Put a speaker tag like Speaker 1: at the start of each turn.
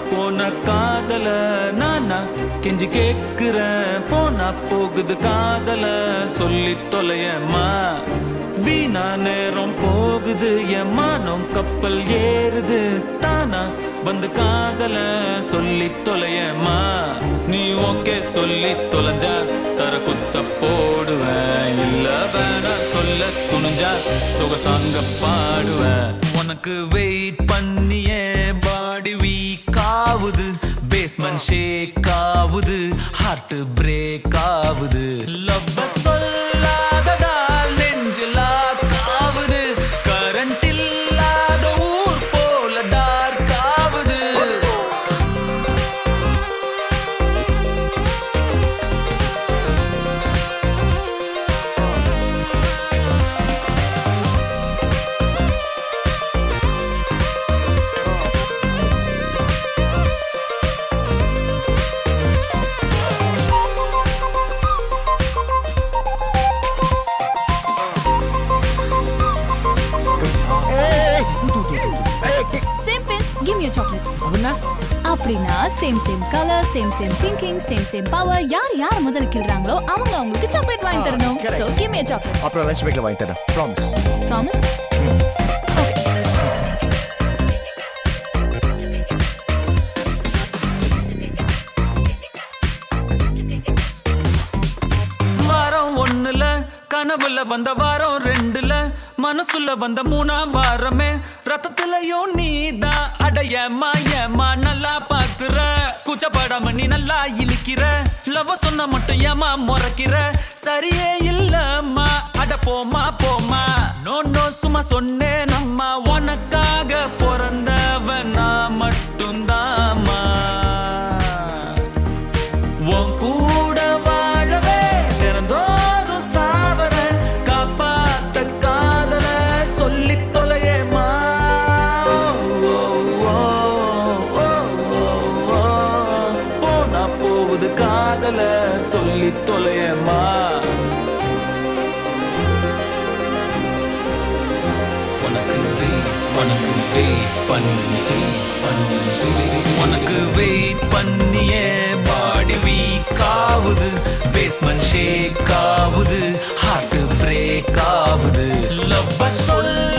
Speaker 1: போன காதல நானா கெஞ்சி கேக்குறேன், போனா போகுது காதல சொல்லி தொலையம்மா. வீணா நேரம் போகுது என் மானம் கப்பல் ஏறுது, தானா வந்து காதல சொல்லி தொலையம்மா. நீ ஓகே சொல்லி தொலைஞ்சா தர குத்த போடுவேன், இல்ல வேணா சொல்ல துணிஞ்சா சொகசாங்க பாடுவேன். உனக்கு வெயிட் பண்ணியே பாடி வீக் ஆவுது, பேஸ்மெண்ட் ஷேக் ஆவுது, ஹார்ட் பிரேக் ஆவுது. லவ் சொல்லாததால் நெஞ்சில் ஆவுது, கரண்ட் இல்லாத ஊர் போல டார்க் ஆவுது.
Speaker 2: Give me a chocolate. அப்படின்னா same colour, same thinking, same power. யார் முதல்ல கிள்றாங்களோ அவங்க அவங்களுக்கு சாக்லேட் வாங்கி தரணும். So give me a chocolate.
Speaker 3: அப்புறம் லஞ்ச் பிரேக்ல வாங்கி தரேன். ப்ராமிஸ்.
Speaker 2: Promise? Okay.
Speaker 1: வாரம் ஒண்ணுல கனவுல வந்த வாரம் ரெண்டுல, மனசுல வந்த மூணாம் வாரமே ரத்தத்திலையும் நீதான். அடையம்மா ஏமா நல்லா பாக்குற, கூச்சப்படாம நீ நல்லா இழிக்கிற, லவ் சொன்ன மட்டும் ஏமா முறைக்கிற, சரியே இல்லம்மா. அட போமா போமா, நோ சும்மா சொன்னேன் அம்மா, உனக்காக பிறந்தவன் நான் மட்டும்தாம்மா. உன் கூட வாழவே திறந்தோறும் சாவர, காப்பாத்த காதல சொல்லி தொலையேமா. போனா போகுது காதல சொல்லி தொலையேமா. உனக்கு வெயிட் பண்ணியே பாடி வீக் ஆவுது, பேஸ்மெண்ட் ஷேக் ஆவுது, ஹார்ட் பிரேக் ஆவுது. லவ் சொல்ல